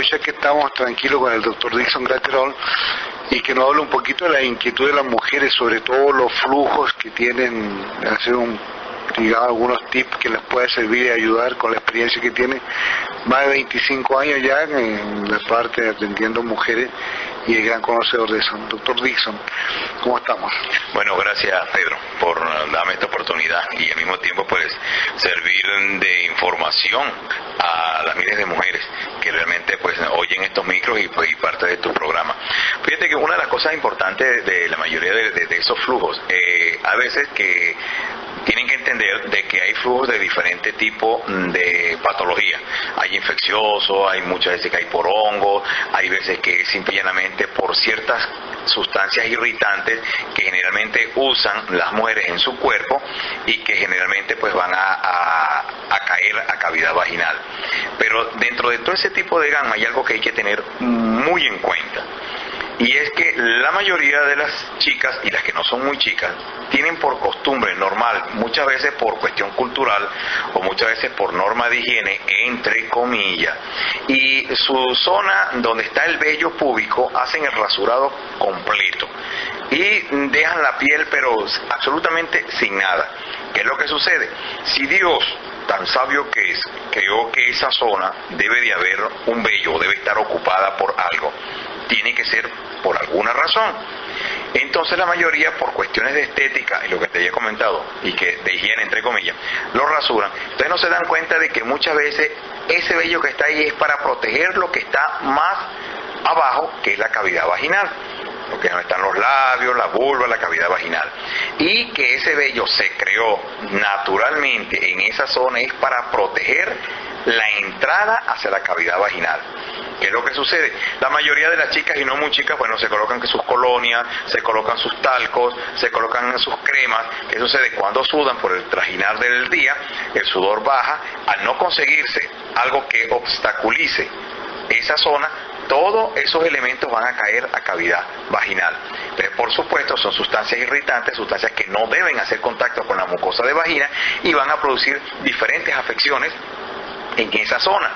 aprovechar que estamos tranquilos con el doctor Dixon Graterol y que nos hable un poquito de la inquietud de las mujeres, sobre todo los flujos que tienen, hacer digamos, algunos tips que les pueda servir y ayudar con la experiencia que tiene, más de 25 años ya en la parte de atendiendo mujeres y el gran conocedor de eso. Doctor Dixon, ¿cómo estamos? Bueno, gracias Pedro por darme esta oportunidad y al mismo tiempo pues servir de información a las miles de mujeres que realmente pues oyen estos micros y parte de tu programa. Fíjate que una de las cosas importantes de la mayoría de esos flujos, a veces que tienen que entender de que hay flujos de diferente tipo de patología. Hay infeccioso, hay muchas veces que hay por hongos, hay veces que simplemente por ciertas sustancias irritantes que generalmente usan las mujeres en su cuerpo y que generalmente pues van a caer a cavidad vaginal. Pero dentro de todo ese tipo de gama hay algo que hay que tener muy en cuenta. Y es que la mayoría de las chicas, y las que no son muy chicas, tienen por costumbre normal, muchas veces por cuestión cultural o muchas veces por norma de higiene, entre comillas, y su zona donde está el vello púbico hacen el rasurado completo y dejan la piel pero absolutamente sin nada. ¿Qué es lo que sucede? Si Dios, tan sabio que es, creó que esa zona debe de haber un vello, debe estar ocupada por algo, tiene que ser por alguna razón. Entonces la mayoría, por cuestiones de estética, y lo que te había comentado, y que de higiene entre comillas, lo rasuran. Entonces no se dan cuenta de que muchas veces ese vello que está ahí es para proteger lo que está más abajo, que es la cavidad vaginal, porque no están los labios, la vulva, la cavidad vaginal, y que ese vello se creó naturalmente en esa zona es para proteger la entrada hacia la cavidad vaginal. ¿Qué es lo que sucede? La mayoría de las chicas, y no muy chicas, bueno, se colocan sus colonias, se colocan sus talcos, se colocan sus cremas. ¿Qué sucede? Cuando sudan por el trajinar del día, el sudor baja, al no conseguirse algo que obstaculice esa zona, todos esos elementos van a caer a cavidad vaginal. Entonces, por supuesto, son sustancias irritantes, sustancias que no deben hacer contacto con la mucosa de vagina y van a producir diferentes afecciones en esa zona.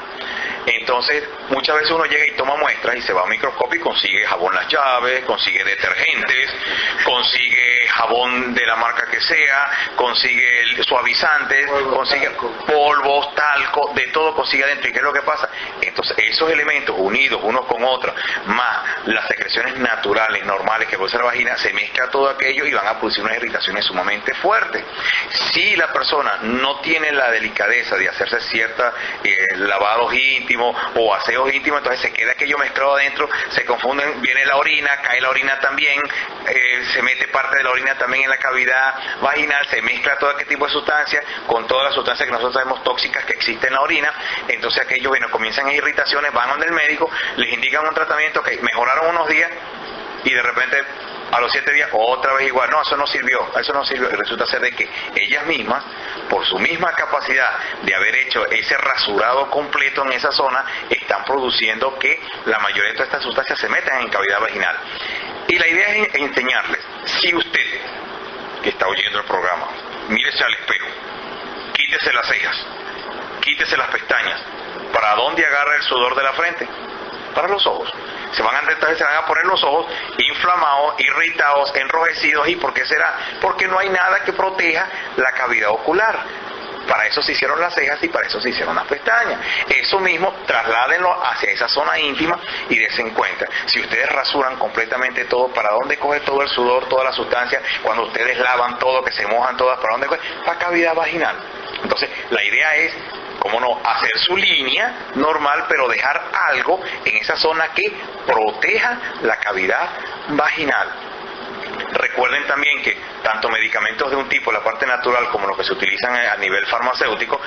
Entonces, muchas veces uno llega y toma muestras y se va a un microscopio y consigue jabón Las Llaves, consigue detergentes, consigue jabón de la marca que sea, consigue suavizantes, consigue polvos, talco, de todo consigue adentro. ¿Y qué es lo que pasa? Entonces, esos elementos unidos unos con otros, más las secreciones naturales, normales que produce la vagina, se mezcla todo aquello y van a producir unas irritaciones sumamente fuertes. Si la persona no tiene la delicadeza de hacerse ciertos lavados íntimos o aseos íntimos, entonces se queda aquello mezclado adentro, se confunden, viene la orina, cae la orina también, se mete parte de la orina también en la cavidad vaginal, se mezcla todo aquel tipo de sustancias con todas las sustancias que nosotros sabemos tóxicas que existen en la orina. Entonces aquellos, bueno, comienzan irritaciones, van donde el médico, les indican un tratamiento que mejoraron unos días y de repente a los 7 días otra vez igual, no, eso no sirvió, y resulta ser de que ellas mismas, por su misma capacidad de haber hecho ese rasurado completo en esa zona, están produciendo que la mayoría de todas estas sustancias se metan en cavidad vaginal. Y la idea es enseñarles, si usted, que está oyendo el programa, mírese al espejo, quítese las cejas, quítese las pestañas, ¿para dónde agarra el sudor de la frente? Para los ojos. Se van a poner los ojos inflamados, irritados, enrojecidos. ¿Y por qué será? Porque no hay nada que proteja la cavidad ocular. Para eso se hicieron las cejas y para eso se hicieron las pestañas. Eso mismo, trasládenlo hacia esa zona íntima y dense cuenta. Si ustedes rasuran completamente todo, ¿para dónde coge todo el sudor, toda la sustancia? Cuando ustedes lavan todo, que se mojan todas, ¿para dónde coge? Para cavidad vaginal. Entonces, la idea es, cómo no, hacer su línea normal, pero dejar algo en esa zona que proteja la cavidad vaginal. Recuerden también que tanto medicamentos de un tipo, la parte natural, como los que se utilizan a nivel farmacéutico,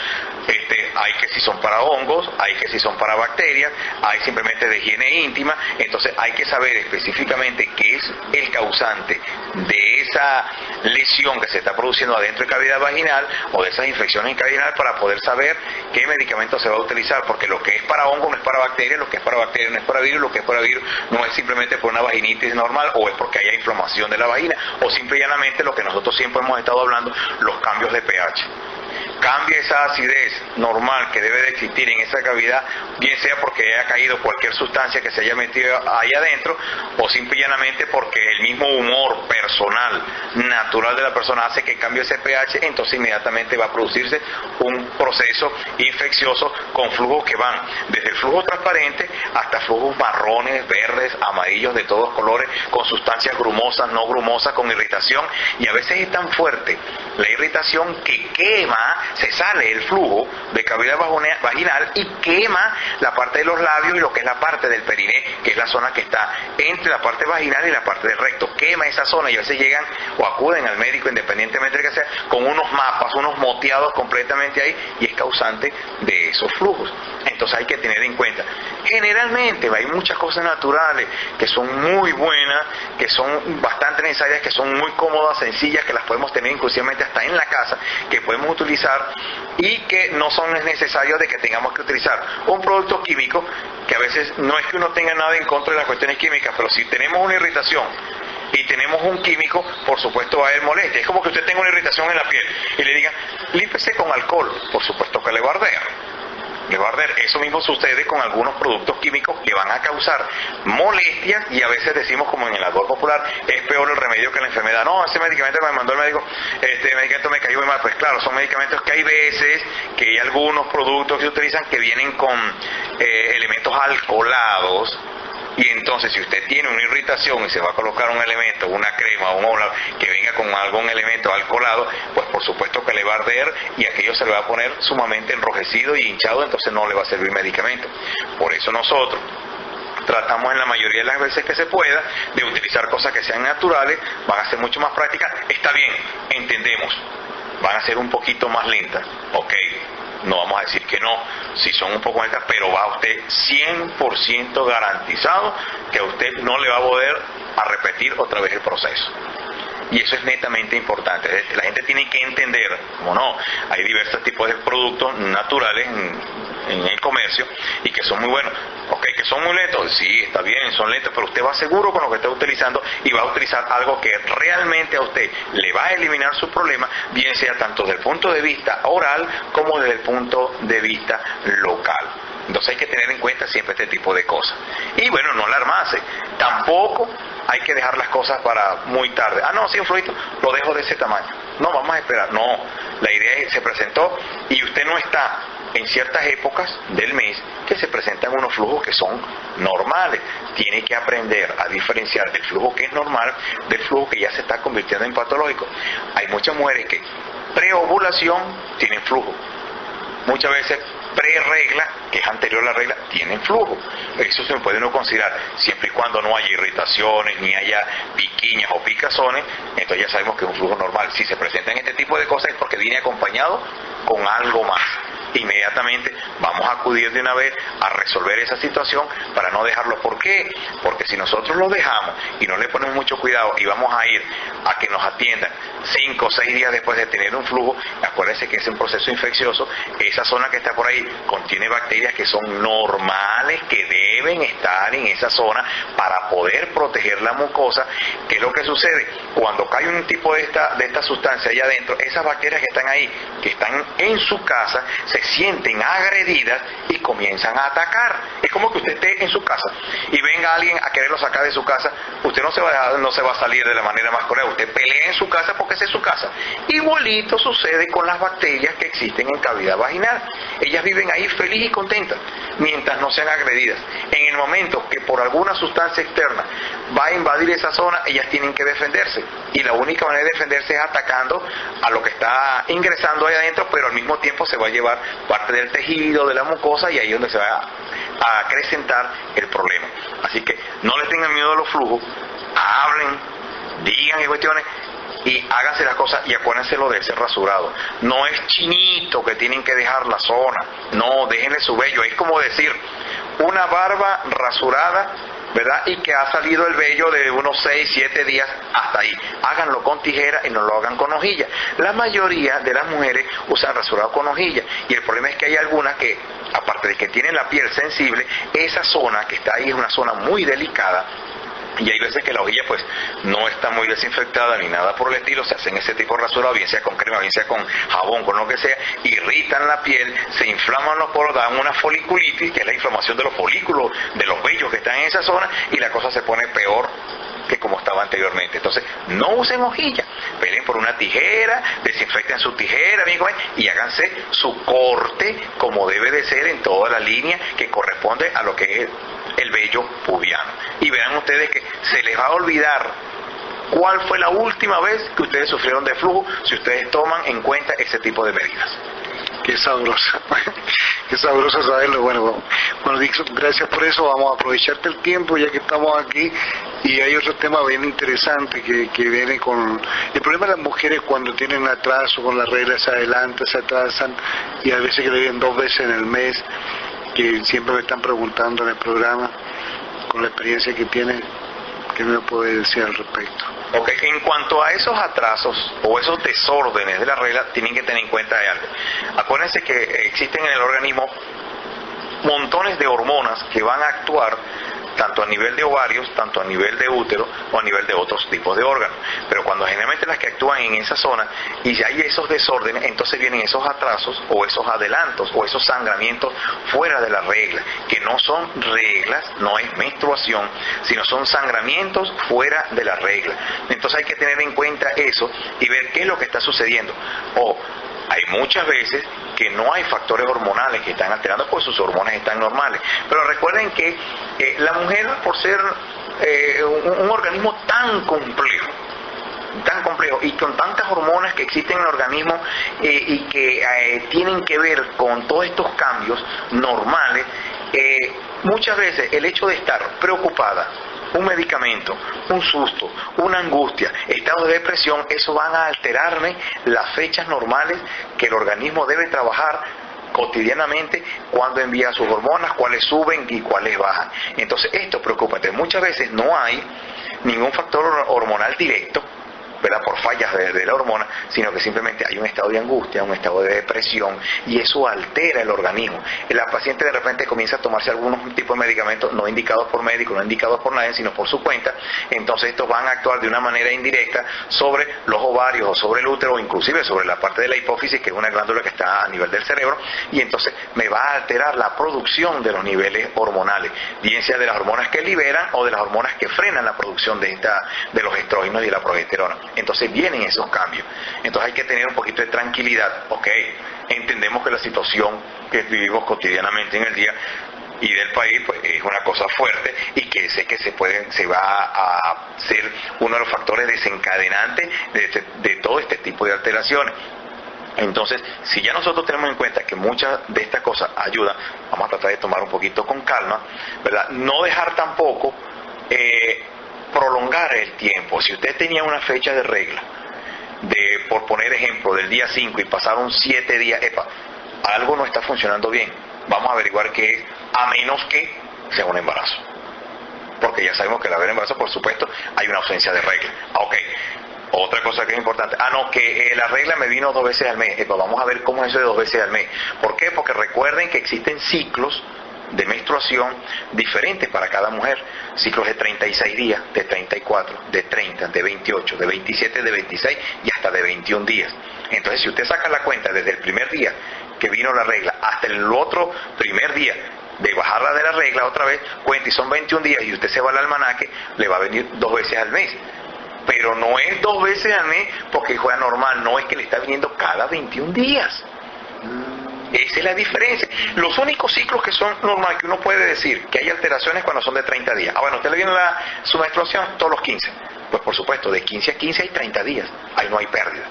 hay que si son para hongos, hay que si son para bacterias, hay simplemente de higiene íntima. Entonces hay que saber específicamente qué es el causante de esa lesión que se está produciendo adentro de cavidad vaginal o de esas infecciones en cavidad vaginal para poder saber qué medicamento se va a utilizar, porque lo que es para hongo no es para bacterias, lo que es para bacterias no es para virus, lo que es para virus no es simplemente por una vaginitis normal o es porque haya inflamación de la vagina o simple y llanamente lo que nosotros siempre hemos estado hablando, los cambios de pH. cambia esa acidez normal que debe de existir en esa cavidad, bien sea porque haya caído cualquier sustancia que se haya metido ahí adentro, o simple y llanamente porque el mismo humor personal, natural de la persona hace que cambie ese pH, entonces inmediatamente va a producirse un proceso infeccioso con flujos que van desde el flujo transparente hasta flujos marrones, verdes, amarillos, de todos colores, con sustancias grumosas, no grumosas, con irritación, y a veces es tan fuerte la irritación que quema, se sale el flujo de cavidad vaginal y quema la parte de los labios y lo que es la parte del periné, que es la zona que está entre la parte vaginal y la parte del recto. Quema esa zona y a veces llegan o acuden al médico, independientemente de que sea, con unos mapas, unos moteados completamente ahí, y es causante de esos flujos. Entonces hay que tener en cuenta. Generalmente hay muchas cosas naturales que son muy buenas, que son bastante necesarias, que son muy cómodas, sencillas, que las podemos tener inclusivamente hasta en la casa, que podemos utilizar y que no son necesarios de que tengamos que utilizar un producto químico, que a veces no es que uno tenga nada en contra de las cuestiones químicas, pero si tenemos una irritación y tenemos un químico, por supuesto va a haber molestia. Es como que usted tenga una irritación en la piel y le digan, límpese con alcohol, por supuesto que le va a arder. Eso mismo sucede con algunos productos químicos que van a causar molestias, y a veces decimos, como en el argot popular, es peor el remedio que la enfermedad. No, ese medicamento que me mandó el médico, este medicamento me cayó muy mal. Pues claro, son medicamentos que hay veces que hay algunos productos que se utilizan que vienen con elementos alcoholados. Y entonces, si usted tiene una irritación y se va a colocar un elemento, una crema o un óvulo que venga con algún elemento alcoholado, pues por supuesto que le va a arder y aquello se le va a poner sumamente enrojecido y hinchado, entonces no le va a servir medicamento. Por eso nosotros tratamos en la mayoría de las veces que se pueda de utilizar cosas que sean naturales, van a ser mucho más prácticas. Está bien, entendemos, van a ser un poquito más lentas, ok. No vamos a decir que no, si son un poco lentas, pero va usted 100% garantizado que a usted no le va a poder a repetir otra vez el proceso. Y eso es netamente importante. La gente tiene que entender, como no, hay diversos tipos de productos naturales en el comercio y que son muy buenos. Ok, que son muy lentos, sí, está bien, son lentos, pero usted va seguro con lo que está utilizando y va a utilizar algo que realmente a usted le va a eliminar su problema, bien sea tanto desde el punto de vista oral como desde el punto de vista local. Entonces hay que tener en cuenta siempre este tipo de cosas. Y bueno, no alarmarse. Tampoco hay que dejar las cosas para muy tarde. Ah, no, sí, un fluido, lo dejo de ese tamaño. No, vamos a esperar. No, la idea es, se presentó y usted no está en ciertas épocas del mes que se presentan unos flujos que son normales. Tiene que aprender a diferenciar del flujo que es normal del flujo que ya se está convirtiendo en patológico. Hay muchas mujeres que preovulación tienen flujo. Muchas veces pre-regla, que es anterior a la regla, tienen flujo. Eso se puede uno considerar, siempre y cuando no haya irritaciones, ni haya piquiñas o picazones, entonces ya sabemos que es un flujo normal. Si se presentan este tipo de cosas es porque viene acompañado con algo más. Inmediatamente vamos a acudir de una vez a resolver esa situación para no dejarlo. ¿Por qué? Porque si nosotros lo dejamos y no le ponemos mucho cuidado y vamos a ir a que nos atiendan 5 o 6 días después de tener un flujo, acuérdense que es un proceso infeccioso, esa zona que está por ahí contiene bacterias que son normales, que deben estar en esa zona para poder proteger la mucosa. ¿Qué es lo que sucede? Cuando cae un tipo de esta sustancia allá adentro, esas bacterias que están ahí, que están en su casa, se sienten agredidas y comienzan a atacar. Es como que usted esté en su casa y venga alguien a quererlo sacar de su casa. Usted no se va a salir de la manera más correcta. Usted pelea en su casa porque esa es su casa. Igualito sucede con las bacterias que existen en cavidad vaginal. Ellas viven ahí feliz y contentas mientras no sean agredidas. En el momento que por alguna sustancia externa va a invadir esa zona, ellas tienen que defenderse. Y la única manera de defenderse es atacando a lo que está ingresando ahí adentro, pero al mismo tiempo se va a llevar parte del tejido, de la mucosa, y ahí es donde se va a acrecentar el problema. Así que no le tengan miedo a los flujos, hablen, digan y cuestiones, y háganse las cosas, y acuérdense lo de ser rasurado. No es chinito que tienen que dejar la zona, no, déjenle su vello. Es como decir, una barba rasurada, ¿verdad? Y que ha salido el vello de unos 6, 7 días hasta ahí. Háganlo con tijera y no lo hagan con hojilla. La mayoría de las mujeres usan rasurado con hojilla, y el problema es que hay algunas que, aparte de que tienen la piel sensible, esa zona que está ahí es una zona muy delicada, Y hay veces que la hojilla pues no está muy desinfectada ni nada por el estilo, se hacen ese tipo de rasurado, bien sea con crema, bien sea con jabón, con lo que sea, irritan la piel, se inflaman los poros, dan una foliculitis, que es la inflamación de los folículos, de los vellos que están en esa zona, y la cosa se pone peor que como estaba anteriormente. Entonces, no usen hojilla, peleen por una tijera, desinfecten su tijera, amigos, y háganse su corte como debe de ser en toda la línea que corresponde a lo que es el vello pubiano. Y verán ustedes que se les va a olvidar cuál fue la última vez que ustedes sufrieron de flujo si ustedes toman en cuenta ese tipo de medidas. Qué sabroso, qué sabroso saberlo. Bueno, Dixon, gracias por eso. Vamos a aprovecharte el tiempo ya que estamos aquí. Y hay otro tema bien interesante que viene con el problema de las mujeres cuando tienen atraso con las reglas, se adelantan, se atrasan, y a veces que le vienen 2 veces en el mes, que siempre me están preguntando en el programa, con la experiencia que tienen, ¿qué me puede decir al respecto? Ok, en cuanto a esos atrasos o esos desórdenes de la regla, tienen que tener en cuenta de algo. Acuérdense que existen en el organismo montones de hormonas que van a actuar tanto a nivel de ovarios, tanto a nivel de útero o a nivel de otros tipos de órganos. Pero cuando generalmente las que actúan en esa zona y ya hay esos desórdenes, entonces vienen esos atrasos o esos adelantos o esos sangramientos fuera de la regla, que no son reglas, no es menstruación, sino son sangramientos fuera de la regla. Entonces hay que tener en cuenta eso y ver qué es lo que está sucediendo. Hay muchas veces que no hay factores hormonales que están alterando, pues sus hormonas están normales. Pero recuerden que la mujer, por ser un organismo tan complejo y con tantas hormonas que existen en el organismo y que tienen que ver con todos estos cambios normales, muchas veces el hecho de estar preocupada, un medicamento, un susto, una angustia, estado de depresión, eso van a alterarme las fechas normales que el organismo debe trabajar cotidianamente cuando envía sus hormonas, cuáles suben y cuáles bajan. Entonces esto preocupa. Entonces, muchas veces no hay ningún factor hormonal directo, ¿verdad?, por fallas de la hormona, sino que simplemente hay un estado de angustia, un estado de depresión, y eso altera el organismo. La paciente de repente comienza a tomarse algunos tipos de medicamentos no indicados por médico, no indicados por nadie, sino por su cuenta. Entonces estos van a actuar de una manera indirecta sobre los ovarios o sobre el útero, o inclusive sobre la parte de la hipófisis, que es una glándula que está a nivel del cerebro, y entonces me va a alterar la producción de los niveles hormonales, bien sea de las hormonas que liberan o de las hormonas que frenan la producción de los estrógenos y de la progesterona. Entonces vienen esos cambios. Entonces hay que tener un poquito de tranquilidad. Ok, entendemos que la situación que vivimos cotidianamente en el día y del país pues es una cosa fuerte, y que sé que se va a ser uno de los factores desencadenantes de todo este tipo de alteraciones. Entonces, si ya nosotros tenemos en cuenta que muchas de estas cosas ayudan, vamos a tratar de tomar un poquito con calma, ¿verdad? No dejar tampoco prolongar el tiempo. Si usted tenía una fecha de regla, por poner ejemplo, del día 5 y pasaron 7 días, algo no está funcionando bien. Vamos a averiguar qué es, a menos que sea un embarazo. Porque ya sabemos que al haber embarazo, por supuesto, hay una ausencia de regla. Ok. Otra cosa que es importante, que la regla me vino 2 veces al mes. Vamos a ver cómo es eso de 2 veces al mes. ¿Por qué? Porque recuerden que existen ciclos de menstruación diferentes para cada mujer. Ciclos de 36 días, de 34, de 30, de 28, de 27, de 26 y hasta de 21 días. Entonces, si usted saca la cuenta desde el primer día que vino la regla hasta el otro primer día de bajarla de la regla otra vez, cuenta, y son 21 días, y usted se va al almanaque, le va a venir 2 veces al mes. Pero no es 2 veces al mes porque juega normal, no es que le está viniendo cada 21 días. Esa es la diferencia. Los únicos ciclos que son normales, que uno puede decir que hay alteraciones cuando son de 30 días. Bueno, usted le viene su menstruación todos los 15. Pues por supuesto, de 15 a 15 hay 30 días. Ahí no hay pérdida.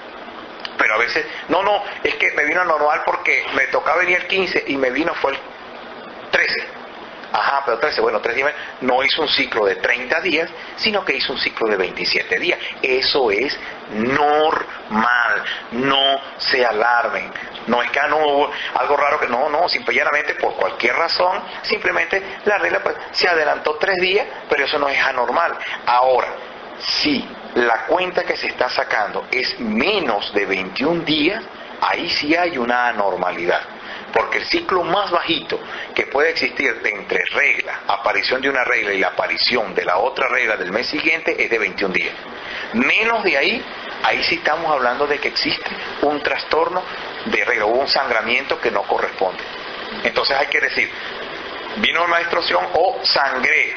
Pero a veces, es que me vino normal porque me tocaba venir el 15 y me vino fue el 13. Pero 13, 3 días, no hizo un ciclo de 30 días, sino que hizo un ciclo de 27 días. Eso es normal, no se alarmen. No es que no hubo algo raro, que simplemente por cualquier razón, simplemente la regla se adelantó 3 días, pero eso no es anormal. Ahora, si la cuenta que se está sacando es menos de 21 días, ahí sí hay una anormalidad. porque el ciclo más bajito que puede existir entre regla, aparición de una regla y la aparición de la otra regla del mes siguiente es de 21 días. Menos de ahí sí estamos hablando de que existe un trastorno de regla, hubo un sangramiento que no corresponde. Entonces hay que decir, vino una menstruación o sangré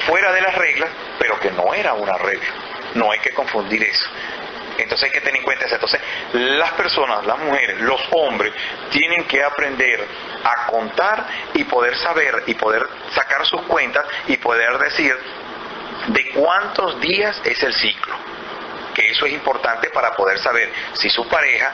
fuera de las reglas, pero que no era una regla. No hay que confundir eso. Entonces hay que tener en cuenta eso. Entonces las personas, las mujeres, los hombres tienen que aprender a contar y poder saber y poder sacar sus cuentas y poder decir de cuántos días es el ciclo. Que eso es importante para poder saber si su pareja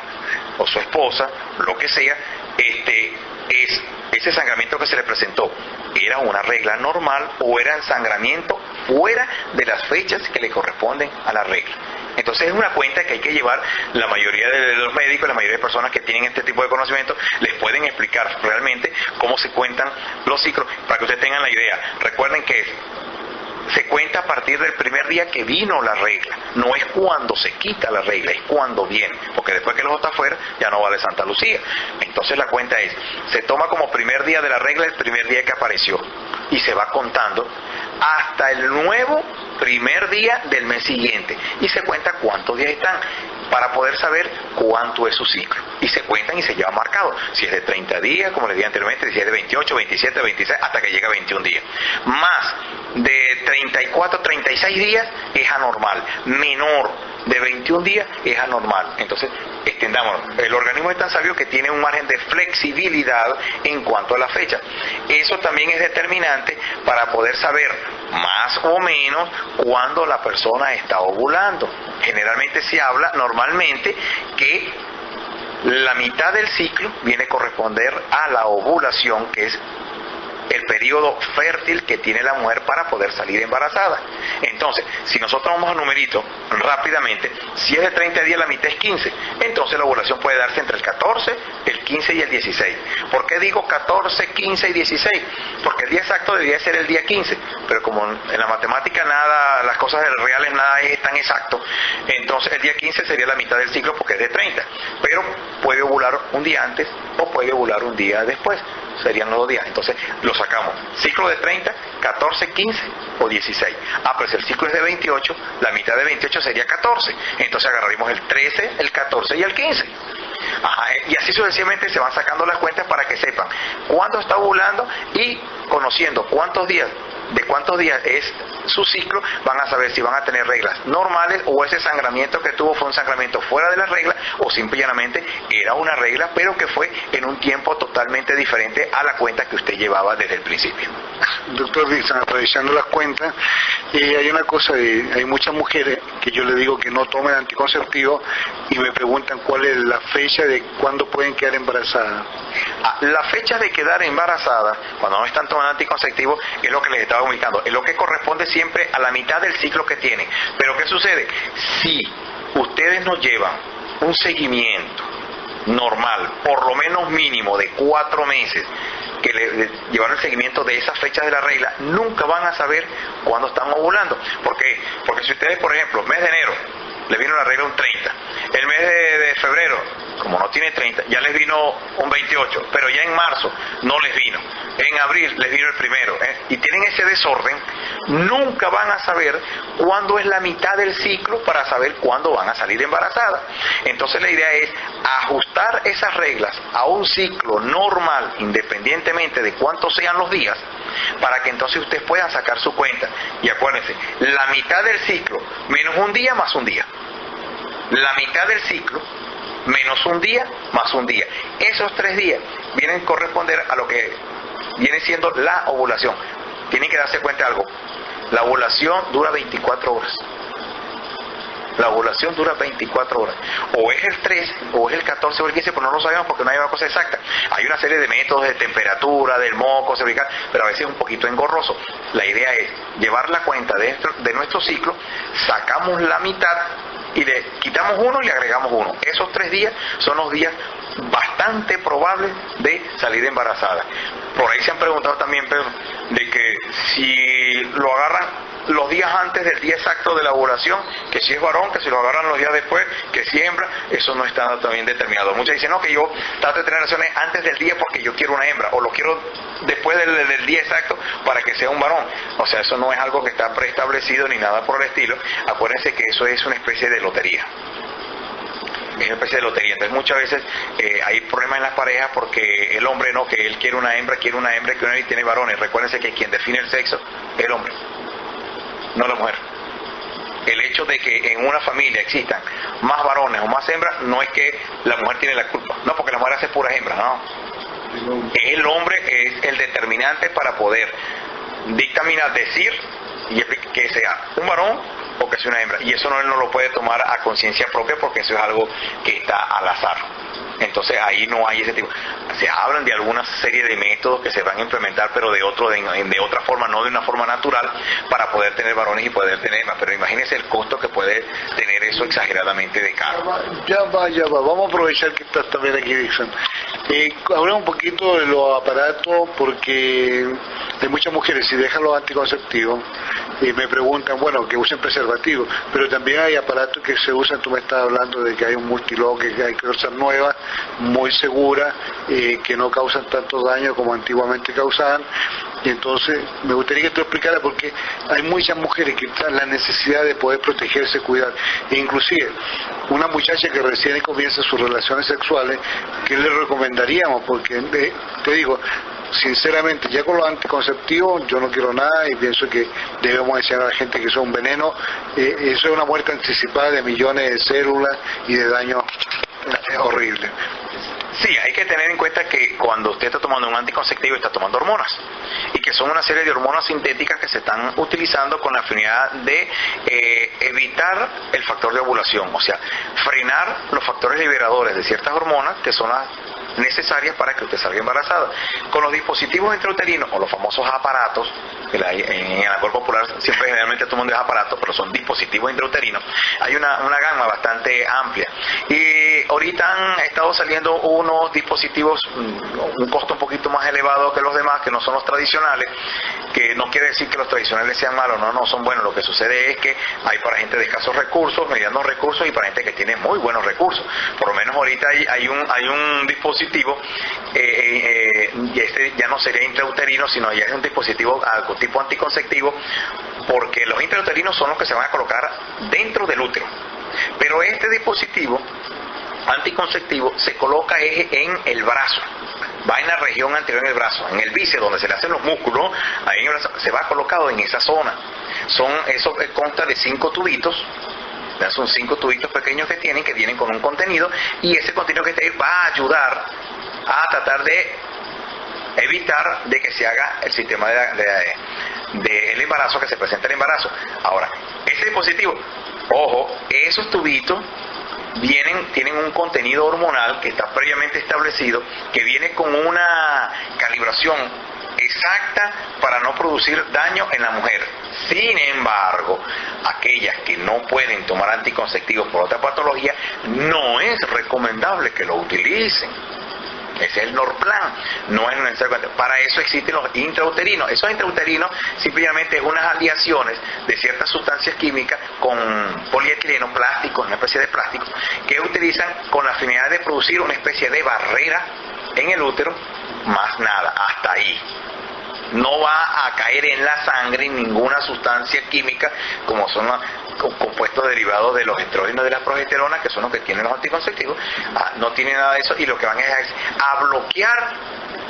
o su esposa, lo que sea, es ese sangramiento que se le presentó, ¿era una regla normal o era el sangramiento fuera de las fechas que le corresponden a la regla? Entonces es una cuenta que hay que llevar. La mayoría de los médicos, la mayoría de personas que tienen este tipo de conocimiento, les pueden explicar realmente cómo se cuentan los ciclos, para que ustedes tengan la idea. Recuerden que se cuenta a partir del primer día que vino la regla, no es cuando se quita la regla, es cuando viene, porque después que el ojo está afuera ya no vale Santa Lucía. Entonces la cuenta es, se toma como primer día de la regla el primer día que apareció y se va contando hasta el nuevo primer día del mes siguiente y se cuenta cuántos días están para poder saber cuánto es su ciclo, y se cuentan y se lleva marcado si es de 30 días, como les dije anteriormente, si es de 28, 27, 26 hasta que llega a 21 días. Más de 34, 36 días es anormal, menor de 21 días es anormal. Entonces extendámonos, el organismo es tan sabio que tiene un margen de flexibilidad en cuanto a la fecha. Eso también es determinante para poder saber más o menos cuándo la persona está ovulando. Generalmente se habla normalmente que la mitad del ciclo viene a corresponder a la ovulación, que es el periodo fértil que tiene la mujer para poder salir embarazada. Entonces, si nosotros vamos a numerito rápidamente, si es de 30 días, la mitad es 15. Entonces la ovulación puede darse entre el 14, el 15 y el 16. ¿Por qué digo 14, 15 y 16? Porque el día exacto debería ser el día 15, pero como en la matemática nada, las cosas reales nada es tan exacto, entonces el día 15 sería la mitad del ciclo porque es de 30, pero puede ovular un día antes o puede ovular un día después. Serían los 2 días, entonces lo sacamos. Ciclo de 30, 14, 15 o 16. Pero si el ciclo es de 28, la mitad de 28 sería 14. Entonces agarraríamos el 13, el 14 y el 15. Y así sucesivamente se van sacando las cuentas para que sepan cuándo está ovulando y conociendo de cuántos días es su ciclo, van a saber si van a tener reglas normales o ese sangramiento que tuvo fue un sangramiento fuera de la regla o simplemente era una regla pero que fue en un tiempo totalmente diferente a la cuenta que usted llevaba desde el principio. Doctor Dixon, aprovechando las cuentas, hay una cosa, hay muchas mujeres que yo les digo que no tomen anticonceptivos y me preguntan cuál es la fecha de cuándo pueden quedar embarazadas. La fecha de quedar embarazada, cuando no están tomando anticonceptivos, es lo que les estaba ubicando, es lo que corresponde siempre a la mitad del ciclo que tienen. Pero ¿qué sucede? Si ustedes no llevan un seguimiento normal, por lo menos mínimo de 4 meses, que le llevan el seguimiento de esas fechas de la regla, nunca van a saber cuándo están ovulando. ¿Por qué? Porque si ustedes, por ejemplo, mes de enero, les vino la regla un 30, el mes de febrero, como no tiene 30, ya les vino un 28, pero ya en marzo no les vino, en abril les vino el primero, y tienen ese desorden, nunca van a saber cuándo es la mitad del ciclo para saber cuándo van a salir embarazadas. Entonces la idea es ajustar esas reglas a un ciclo normal, independientemente de cuántos sean los días, para que entonces ustedes puedan sacar su cuenta. Y acuérdense, la mitad del ciclo menos un día más un día. La mitad del ciclo menos un día más un día. Esos 3 días vienen a corresponder a lo que viene siendo la ovulación. Tienen que darse cuenta de algo. La ovulación dura 24 horas. La ovulación dura 24 horas. O es el 13, o es el 14 o el 15, pero no lo sabemos porque no hay una cosa exacta. Hay una serie de métodos de temperatura, del moco cervical, pero a veces es un poquito engorroso. La idea es llevar la cuenta de nuestro ciclo, sacamos la mitad y le quitamos 1 y le agregamos 1. Esos 3 días son los días bastante probables de salir embarazada. Por ahí se han preguntado también, Pedro, de que si lo agarran los días antes del día exacto de la ovulación, que si es varón, que si lo agarran los días después, que si hembra, eso no está también determinado. Muchas dicen, no, que yo trato de tener relaciones antes del día porque yo quiero una hembra, o lo quiero después del día exacto para que sea un varón. O sea, eso no es algo que está preestablecido ni nada por el estilo. Acuérdense que eso es una especie de lotería. Es una especie de lotería. Entonces muchas veces hay problemas en las parejas porque el hombre no, que él quiere una hembra, y tiene varones. Recuérdense que quien define el sexo es el hombre, no la mujer. El hecho de que en una familia existan más varones o más hembras no es que la mujer tiene la culpa, no, porque la mujer hace puras hembras, no. El hombre es el determinante para poder dictaminar, decir que sea un varón o que sea una hembra, y eso no, él no lo puede tomar a conciencia propia porque eso es algo que está al azar. Entonces ahí no hay ese tipo. Se hablan de alguna serie de métodos que se van a implementar, pero de otra forma, no de una forma natural, para poder tener varones y poder tener hembras. Pero imagínense el costo que puede tener eso exageradamente de caro. Ya va. Vamos a aprovechar que estás también aquí, Dixon. Hablemos un poquito de los aparatos, porque hay muchas mujeres, si dejan los anticonceptivos, me preguntan, bueno, que usen preservativos, pero también hay aparatos que se usan. Tú me estás hablando de que hay un multilock, que hay cosas nuevas, muy seguras, que no causan tanto daño como antiguamente causaban. Y entonces me gustaría que tú explicaras, porque hay muchas mujeres que tienen la necesidad de poder protegerse, cuidar, e inclusive una muchacha que recién comienza sus relaciones sexuales, ¿qué le recomendaríamos? Porque te digo, sinceramente, ya con los anticonceptivos yo no quiero nada, y pienso que debemos enseñar a la gente que son un veneno. Eso es una muerte anticipada de millones de células y de daño horrible. Sí, hay que tener en cuenta que cuando usted está tomando un anticonceptivo está tomando hormonas, y que son una serie de hormonas sintéticas que se están utilizando con la finalidad de evitar el factor de ovulación, o sea, frenar los factores liberadores de ciertas hormonas que son las necesarias para que usted salga embarazada. Con los dispositivos intrauterinos o los famosos aparatos, en el alcohol popular siempre generalmente todo el mundo es aparato, pero son dispositivos intrauterinos, hay una gama bastante amplia, y ahorita han estado saliendo unos dispositivos un costo un poquito más elevado que los demás, que no son los tradicionales, que no quiere decir que los tradicionales sean malos, no son buenos. Lo que sucede es que hay para gente de escasos recursos, medianos recursos, y para gente que tiene muy buenos recursos. Por lo menos ahorita hay un dispositivo, y este ya no sería intrauterino, sino ya es un dispositivo tipo anticonceptivo, porque los intrauterinos son los que se van a colocar dentro del útero, pero este dispositivo anticonceptivo se coloca en el brazo, va en la región anterior del brazo, en el bíceps, donde se le hacen los músculos, ahí en el brazo, se va colocado en esa zona. Eso consta de 5 tubitos. Son 5 tubitos pequeños que vienen con un contenido, y ese contenido que está ahí va a ayudar a tratar de evitar de que se haga el sistema del embarazo, que se presente el embarazo. Ahora, ese dispositivo, ojo, esos tubitos tienen un contenido hormonal que está previamente establecido, que viene con una calibración exacta para no producir daño en la mujer. Sin embargo, aquellas que no pueden tomar anticonceptivos por otra patología, no es recomendable que lo utilicen. Ese es el Norplan, no es necesario. Para eso existen los intrauterinos. Esos intrauterinos simplemente es unas aleaciones de ciertas sustancias químicas con polietileno, plásticos, una especie de plástico, que utilizan con la finalidad de producir una especie de barrera en el útero, más nada, hasta ahí. No va a caer en la sangre ninguna sustancia química, como son los compuestos derivados de los estrógenos y de la progesterona, que son los que tienen los anticonceptivos. No tiene nada de eso, y lo que van es a bloquear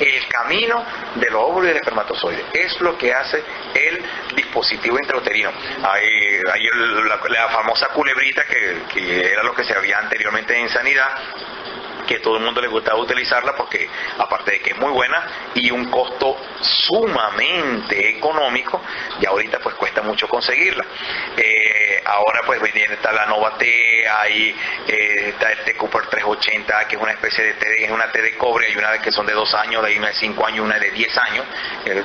el camino de los óvulos y del espermatozoide. Es lo que hace el dispositivo intrauterino. Hay la famosa culebrita, que era lo que se había anteriormente en sanidad, que todo el mundo le gustaba utilizarla, porque aparte de que es muy buena y un costo sumamente económico, ya ahorita pues cuesta mucho conseguirla. Ahora pues está la Nova T, está el T Cooper 380, que es una especie de té, es una té de cobre. Hay una que son de 2 años, hay una de 5 años, una de 10 años,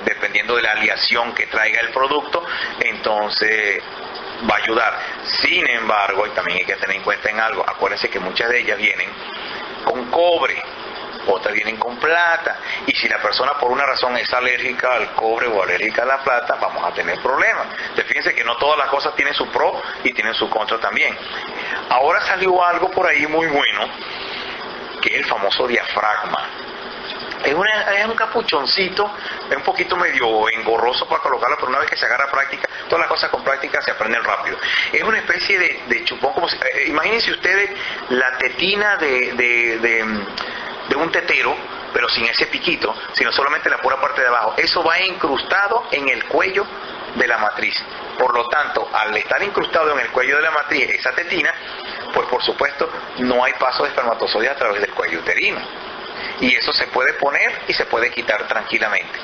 dependiendo de la aleación que traiga el producto, entonces va a ayudar. Sin embargo, y también hay que tener en cuenta en algo, acuérdense que muchas de ellas vienen con cobre, otras vienen con plata. Y si la persona por una razón es alérgica al cobre o alérgica a la plata, vamos a tener problemas. Entonces, fíjense que no todas las cosas tienen su pro y tienen su contra también. Ahora salió algo por ahí muy bueno, que es el famoso diafragma. Es un capuchoncito, es un poquito medio engorroso para colocarlo, pero una vez que se agarra práctica, todas las cosas con práctica se aprenden rápido. Es una especie de chupón, como imagínense ustedes la tetina de un tetero, pero sin ese piquito, sino solamente la pura parte de abajo. Eso va incrustado en el cuello de la matriz. Por lo tanto, al estar incrustado en el cuello de la matriz esa tetina, pues por supuesto no hay paso de espermatozoides a través del cuello uterino. Y eso se puede poner y se puede quitar tranquilamente.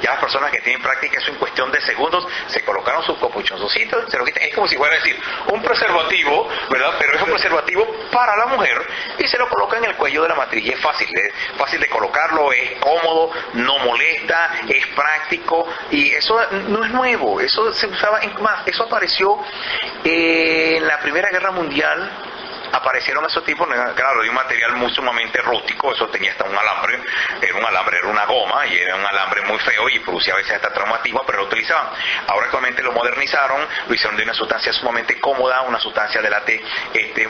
Ya las personas que tienen práctica eso en cuestión de segundos, se colocaron sus capuchoncitos, se lo quitan. Es como si fuera a decir un preservativo, ¿verdad? Pero es un preservativo para la mujer y se lo coloca en el cuello de la matriz. Y es fácil de colocarlo, es cómodo, no molesta, es práctico. Y eso no es nuevo, eso se usaba, eso apareció en la Primera Guerra Mundial. Aparecieron esos tipos, claro, de un material muy sumamente rústico, eso tenía hasta un alambre, era una goma y era un alambre muy feo y producía a veces hasta traumatismo, pero lo utilizaban. Ahora actualmente lo modernizaron, lo hicieron de una sustancia sumamente cómoda, una sustancia de látex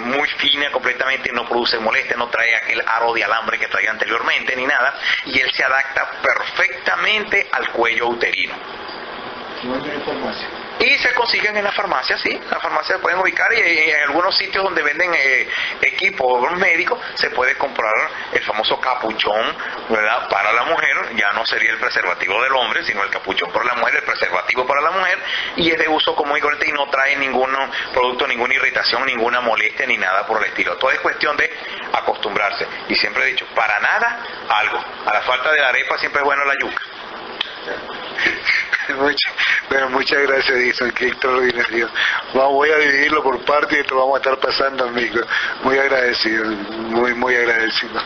muy fina completamente, no produce molestia, no trae aquel aro de alambre que traía anteriormente ni nada, y él se adapta perfectamente al cuello uterino. Y se consiguen en la farmacia, sí, en la farmacia se pueden ubicar y en algunos sitios donde venden equipos médicos se puede comprar el famoso capuchón, ¿verdad? Para la mujer, ya no sería el preservativo del hombre, sino el capuchón para la mujer, el preservativo para la mujer, y es de uso común y corriente y no trae ningún producto, ninguna irritación, ninguna molestia ni nada por el estilo. Todo es cuestión de acostumbrarse. Y siempre he dicho, para nada, algo. A la falta de la arepa siempre es bueno la yuca. Muchas gracias, Edison, qué extraordinario. Voy a dividirlo por parte y esto vamos a estar pasando, amigos. Muy agradecido, muy agradecido.